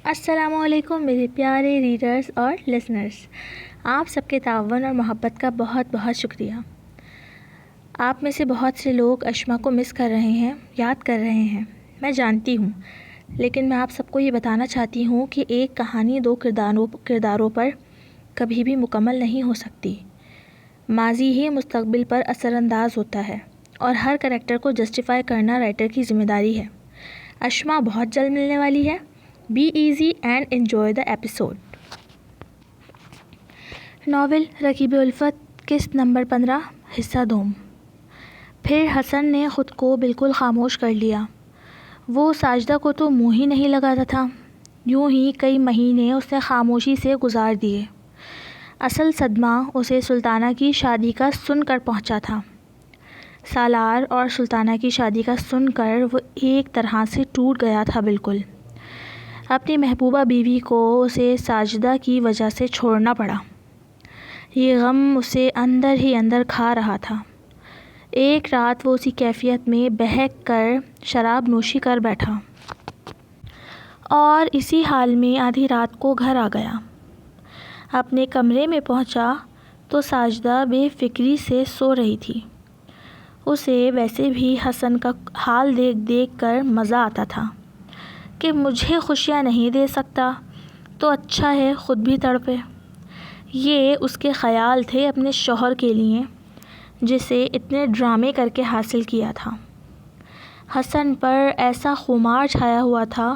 السلام علیکم میرے پیارے ریڈرز اور لسنرز، آپ سب کے تعاون اور محبت کا بہت بہت شکریہ۔ آپ میں سے بہت سے لوگ اشما کو مس کر رہے ہیں، یاد کر رہے ہیں، میں جانتی ہوں، لیکن میں آپ سب کو یہ بتانا چاہتی ہوں کہ ایک کہانی دو کرداروں پر کبھی بھی مکمل نہیں ہو سکتی۔ ماضی ہی مستقبل پر اثر انداز ہوتا ہے اور ہر کریکٹر کو جسٹیفائی کرنا رائٹر کی ذمہ داری ہے۔ اشما بہت جلد ملنے والی ہے۔ Be easy and enjoy the episode۔ Novel رکیب الفت، قسط نمبر 15، حصہ دوم۔ پھر حسن نے خود کو بالکل خاموش کر لیا۔ وہ ساجدہ کو تو منہ ہی نہیں لگاتا تھا۔ یوں ہی کئی مہینے اس نے خاموشی سے گزار دیے۔ اصل صدمہ اسے سلطانہ کی شادی کا سن کر پہنچا تھا۔ سالار اور سلطانہ کی شادی کا سن کر وہ ایک طرح سے ٹوٹ گیا تھا بالکل۔ اپنی محبوبہ بیوی کو اسے ساجدہ کی وجہ سے چھوڑنا پڑا۔ یہ غم اسے اندر ہی اندر کھا رہا تھا۔ ایک رات وہ اسی کیفیت میں بہک کر شراب نوشی کر بیٹھا اور اسی حال میں آدھی رات کو گھر آ گیا۔ اپنے کمرے میں پہنچا تو ساجدہ بے فکری سے سو رہی تھی۔ اسے ویسے بھی حسن کا حال دیکھ دیکھ کر مزہ آتا تھا کہ مجھے خوشیاں نہیں دے سکتا تو اچھا ہے خود بھی تڑپے۔ یہ اس کے خیال تھے اپنے شوہر کے لیے، جسے اتنے ڈرامے کر کے حاصل کیا تھا۔ حسن پر ایسا خمار چھایا ہوا تھا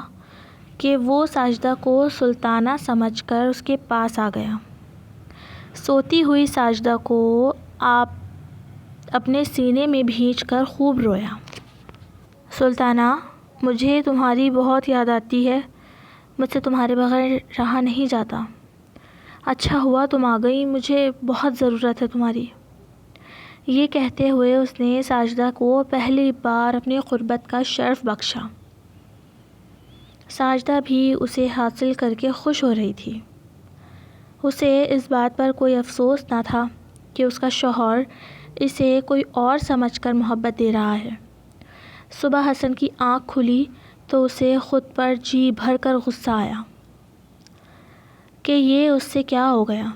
کہ وہ ساجدہ کو سلطانہ سمجھ کر اس کے پاس آ گیا۔ سوتی ہوئی ساجدہ کو آپ اپنے سینے میں بھینچ کر خوب رویا۔ سلطانہ، مجھے تمہاری بہت یاد آتی ہے، مجھ سے تمہارے بغیر رہا نہیں جاتا۔ اچھا ہوا تم آ گئی، مجھے بہت ضرورت ہے تمہاری۔ یہ کہتے ہوئے اس نے ساجدہ کو پہلی بار اپنی قربت کا شرف بخشا۔ ساجدہ بھی اسے حاصل کر کے خوش ہو رہی تھی۔ اسے اس بات پر کوئی افسوس نہ تھا کہ اس کا شوہر اسے کوئی اور سمجھ کر محبت دے رہا ہے۔ صبح حسن کی آنکھ کھلی تو اسے خود پر جی بھر کر غصہ آیا کہ یہ اس سے کیا ہو گیا،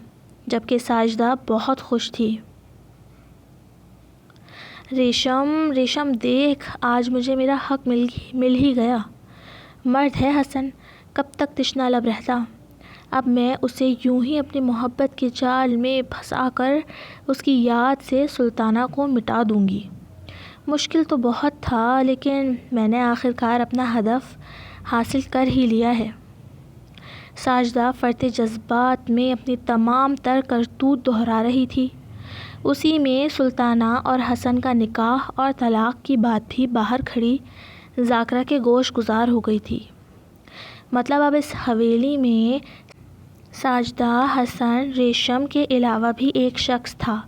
جبکہ ساجدہ بہت خوش تھی۔ ریشم دیکھ، آج مجھے میرا حق مل ہی گیا۔ مرد ہے حسن، کب تک تشنا لب رہتا۔ اب میں اسے یوں ہی اپنی محبت کے جال میں پھنسا کر اس کی یاد سے سلطانہ کو مٹا دوں گی۔ مشکل تو بہت تھا، لیکن میں نے آخرکار اپنا ہدف حاصل کر ہی لیا ہے۔ ساجدہ فرط جذبات میں اپنی تمام تر کرتوت دہرا رہی تھی۔ اسی میں سلطانہ اور حسن کا نکاح اور طلاق کی بات بھی باہر کھڑی ذاکرہ کے گوش گزار ہو گئی تھی۔ مطلب اب اس حویلی میں ساجدہ، حسن، ریشم کے علاوہ بھی ایک شخص تھا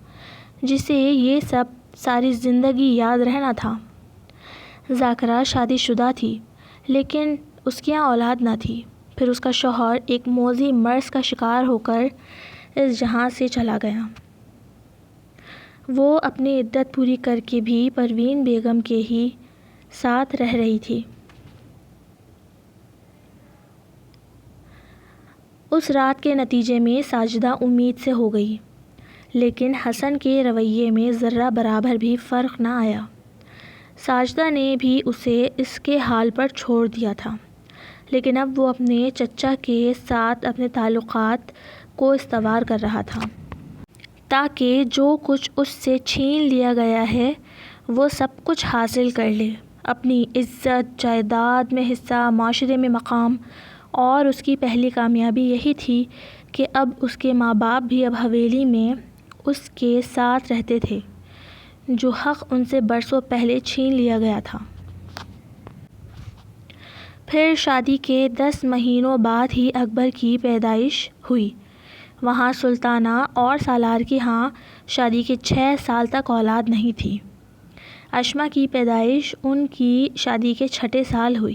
جسے یہ سب ساری زندگی یاد رہنا تھا۔ ذاکرہ شادی شدہ تھی، لیکن اس کی یہاں اولاد نہ تھی۔ پھر اس کا شوہر ایک موذی مرض کا شکار ہو کر اس جہاں سے چلا گیا۔ وہ اپنی عدت پوری کر کے بھی پروین بیگم کے ہی ساتھ رہ رہی تھی۔ اس رات کے نتیجے میں ساجدہ امید سے ہو گئی، لیکن حسن کے رویے میں ذرہ برابر بھی فرق نہ آیا۔ ساجدہ نے بھی اسے اس کے حال پر چھوڑ دیا تھا، لیکن اب وہ اپنے چچا کے ساتھ اپنے تعلقات کو استوار کر رہا تھا تاکہ جو کچھ اس سے چھین لیا گیا ہے وہ سب کچھ حاصل کر لے۔ اپنی عزت، جائیداد میں حصہ، معاشرے میں مقام، اور اس کی پہلی کامیابی یہی تھی کہ اب اس کے ماں باپ بھی اب حویلی میں اس کے ساتھ رہتے تھے، جو حق ان سے برسوں پہلے چھین لیا گیا تھا۔ پھر شادی کے 10 مہینوں بعد ہی اکبر کی پیدائش ہوئی۔ وہاں سلطانہ اور سالار کی ہاں شادی کے 6 سال تک اولاد نہیں تھی۔ اشما کی پیدائش ان کی شادی کے 6 سال ہوئی،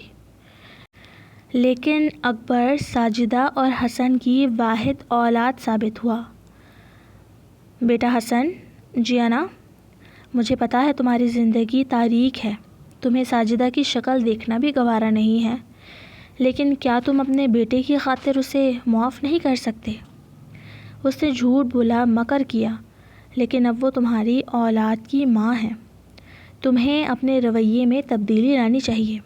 لیکن اکبر ساجدہ اور حسن کی واحد اولاد ثابت ہوا۔ بیٹا حسن، جی انا، مجھے پتا ہے تمہاری زندگی تاریک ہے، تمہیں ساجدہ کی شکل دیکھنا بھی گوارا نہیں ہے، لیکن کیا تم اپنے بیٹے کی خاطر اسے معاف نہیں کر سکتے؟ اس نے جھوٹ بولا، مکر کیا، لیکن اب وہ تمہاری اولاد کی ماں ہے۔ تمہیں اپنے رویے میں تبدیلی لانی چاہیے۔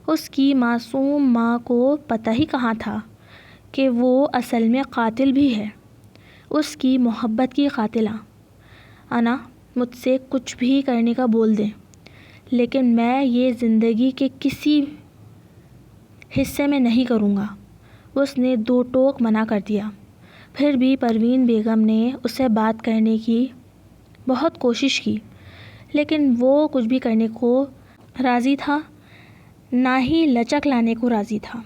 اس کی معصوم ماں کو پتہ ہی کہاں تھا کہ وہ اصل میں قاتل بھی ہے، اس کی محبت کی قاتلہ۔ انا مجھ سے کچھ بھی کرنے کا بول دیں، لیکن میں یہ زندگی کے کسی حصے میں نہیں کروں گا۔ اس نے دو ٹوک منع کر دیا۔ پھر بھی پروین بیگم نے اس سے بات کرنے کی بہت کوشش کی، لیکن وہ کچھ بھی کرنے کو راضی تھا، نہ ہی لچک لانے کو راضی تھا۔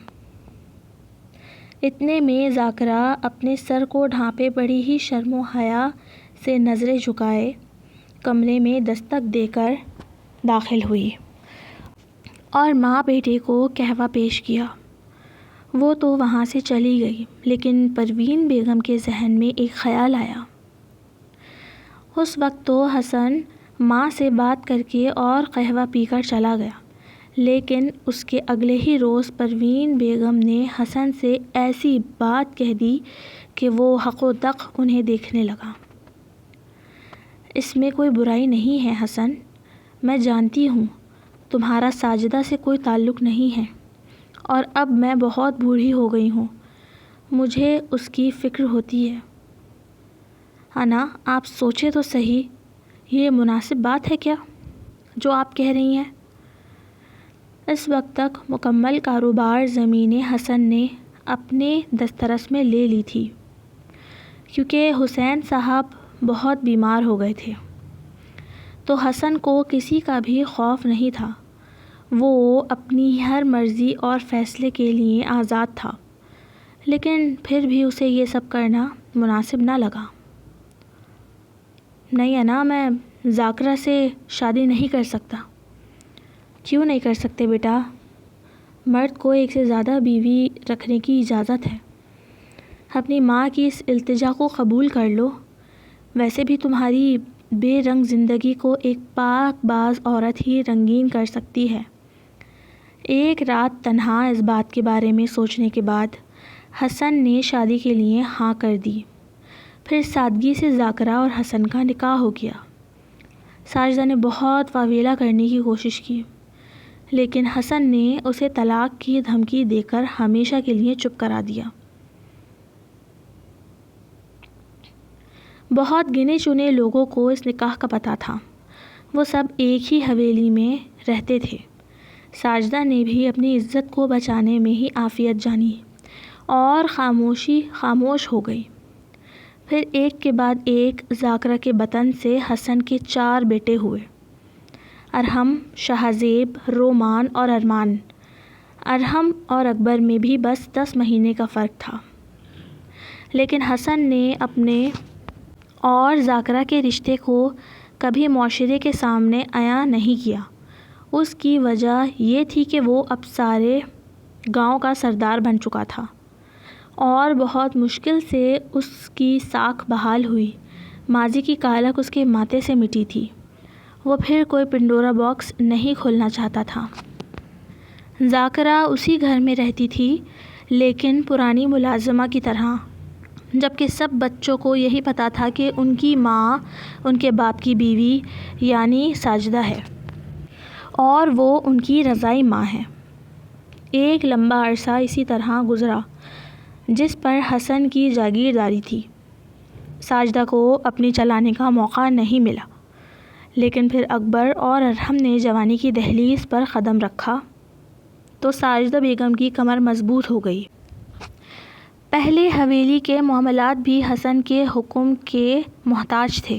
اتنے میں ذاکرہ اپنے سر کو ڈھانپے بڑی ہی شرم و حیا سے نظریں جھکائے کمرے میں دستک دے کر داخل ہوئی اور ماں بیٹے کو قہوہ پیش کیا۔ وہ تو وہاں سے چلی گئی، لیکن پروین بیگم کے ذہن میں ایک خیال آیا۔ اس وقت تو حسن ماں سے بات کر کے اور قہوہ پی کر چلا گیا، لیکن اس کے اگلے ہی روز پروین بیگم نے حسن سے ایسی بات کہہ دی کہ وہ حق و دق انہیں دیکھنے لگا۔ اس میں کوئی برائی نہیں ہے حسن، میں جانتی ہوں تمہارا ساجدہ سے کوئی تعلق نہیں ہے، اور اب میں بہت بوڑھی ہو گئی ہوں، مجھے اس کی فکر ہوتی ہے۔ انا آپ سوچیں تو صحیح، یہ مناسب بات ہے کیا جو آپ کہہ رہی ہیں؟ اس وقت تک مکمل کاروبار زمینیں حسن نے اپنے دسترس میں لے لی تھی، کیونکہ حسین صاحب بہت بیمار ہو گئے تھے، تو حسن کو کسی کا بھی خوف نہیں تھا۔ وہ اپنی ہر مرضی اور فیصلے کے لیے آزاد تھا، لیکن پھر بھی اسے یہ سب کرنا مناسب نہ لگا۔ نہیں انا، میں ذاکرہ سے شادی نہیں کر سکتا۔ کیوں نہیں کر سکتے بیٹا؟ مرد کو ایک سے زیادہ بیوی رکھنے کی اجازت ہے۔ اپنی ماں کی اس التجا کو قبول کر لو۔ ویسے بھی تمہاری بے رنگ زندگی کو ایک پاک باز عورت ہی رنگین کر سکتی ہے۔ ایک رات تنہا اس بات کے بارے میں سوچنے کے بعد حسن نے شادی کے لیے ہاں کر دی۔ پھر سادگی سے ذاکرہ اور حسن کا نکاح ہو گیا۔ ساجدہ نے بہت واویلا کرنے کی کوشش کی، لیکن حسن نے اسے طلاق کی دھمکی دے کر ہمیشہ کے لیے چپ کرا دیا۔ بہت گنے چنے لوگوں کو اس نکاح کا پتہ تھا، وہ سب ایک ہی حویلی میں رہتے تھے۔ ساجدہ نے بھی اپنی عزت کو بچانے میں ہی عافیت جانی اور خاموش ہو گئی۔ پھر ایک کے بعد ایک ذاکرہ کے بطن سے حسن کے 4 بیٹے ہوئے: ارحم، شہزیب، رومان اور ارمان۔ ارحم اور اکبر میں بھی بس 10 مہینے کا فرق تھا، لیکن حسن نے اپنے اور ذاکرہ کے رشتے کو کبھی معاشرے کے سامنے عیاں نہیں کیا۔ اس کی وجہ یہ تھی کہ وہ اب سارے گاؤں کا سردار بن چکا تھا، اور بہت مشکل سے اس کی ساکھ بحال ہوئی۔ ماضی کی کالک اس کے ماتھے سے مٹی تھی، وہ پھر کوئی پنڈورا باکس نہیں کھولنا چاہتا تھا۔ ذاکرہ اسی گھر میں رہتی تھی، لیکن پرانی ملازمہ کی طرح، جبکہ سب بچوں کو یہی پتہ تھا کہ ان کی ماں ان کے باپ کی بیوی یعنی ساجدہ ہے، اور وہ ان کی رضائی ماں ہے۔ ایک لمبا عرصہ اسی طرح گزرا، جس پر حسن کی جاگیرداری تھی۔ ساجدہ کو اپنی چلانے کا موقع نہیں ملا، لیکن پھر اکبر اور ارحم نے جوانی کی دہلیز پر قدم رکھا تو ساجدہ بیگم کی کمر مضبوط ہو گئی۔ پہلے حویلی کے معاملات بھی حسن کے حکم کے محتاج تھے،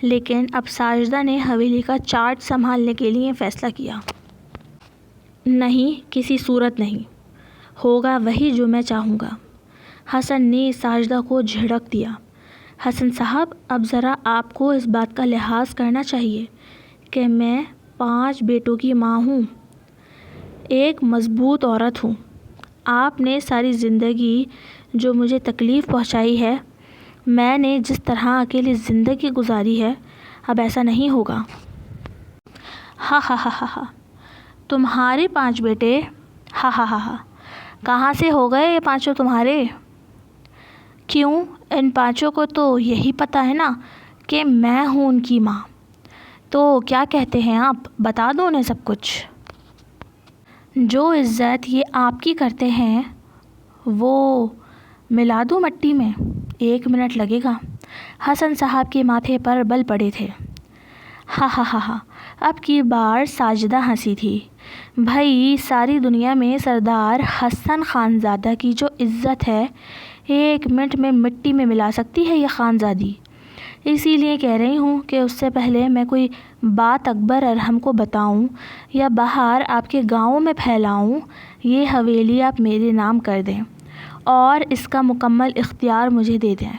لیکن اب ساجدہ نے حویلی کا چارج سنبھالنے کے لیے فیصلہ کیا۔ نہیں، کسی صورت نہیں، ہوگا وہی جو میں چاہوں گا۔ حسن نے ساجدہ کو جھڑک دیا۔ حسن صاحب، اب ذرا آپ کو اس بات کا لحاظ کرنا چاہیے کہ میں 5 بیٹوں کی ماں ہوں، ایک مضبوط عورت ہوں۔ آپ نے ساری زندگی جو مجھے تکلیف پہنچائی ہے، میں نے جس طرح اکیلی زندگی گزاری ہے، اب ایسا نہیں ہوگا۔ ہا ہا ہا ہا ہا، تمہارے 5 بیٹے؟ ہا ہا ہا ہا، کہاں سے ہو گئے یہ پانچوں تمہارے؟ کیوں، ان پانچوں کو تو یہی پتہ ہے نا کہ میں ہوں ان کی ماں۔ تو کیا کہتے ہیں آپ، بتا دو انہیں سب کچھ۔ جو عزت یہ آپ کی کرتے ہیں وہ ملا دوں مٹی میں؟ 1 منٹ لگے گا۔ حسن صاحب کے ماتھے پر بل پڑے تھے۔ ہا ہا ہا ہا، اب کی بار ساجدہ ہنسی تھی۔ بھائی، ساری دنیا میں سردار حسن خانزادہ کی جو عزت ہے 1 منٹ میں مٹی میں ملا سکتی ہے یہ خانزادی۔ اسی لیے کہہ رہی ہوں کہ اس سے پہلے میں کوئی بات اکبر ارحم کو بتاؤں یا باہر آپ کے گاؤں میں پھیلاؤں، یہ حویلی آپ میرے نام کر دیں اور اس کا مکمل اختیار مجھے دے دیں۔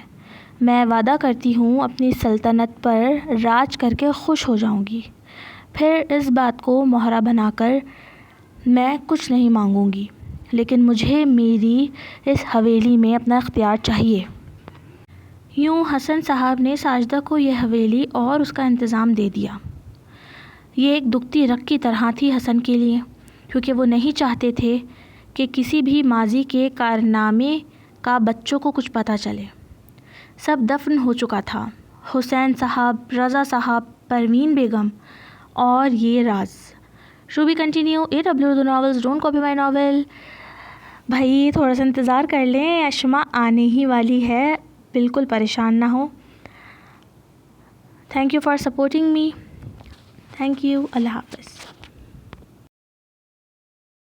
میں وعدہ کرتی ہوں اپنی سلطنت پر راج کر کے خوش ہو جاؤں گی۔ پھر اس بات کو مہرہ بنا کر میں کچھ نہیں مانگوں گی، لیکن مجھے میری اس حویلی میں اپنا اختیار چاہیے۔ یوں حسن صاحب نے ساجدہ کو یہ حویلی اور اس کا انتظام دے دیا۔ یہ ایک دکھتی رگ کی طرح تھی حسن کے لیے، کیونکہ وہ نہیں چاہتے تھے کہ کسی بھی ماضی کے کارنامے کا بچوں کو کچھ پتہ چلے۔ سب دفن ہو چکا تھا، حسین صاحب، رضا صاحب، پروین بیگم اور یہ راز۔ Show be continue, AW Urdu novels, don't copy my novel. بھائی تھوڑا سا انتظار کر لیں، اشما آنے ہی والی ہے، بالکل پریشان نہ ہو۔ Thank you for supporting me, thank you, اللہ حافظ۔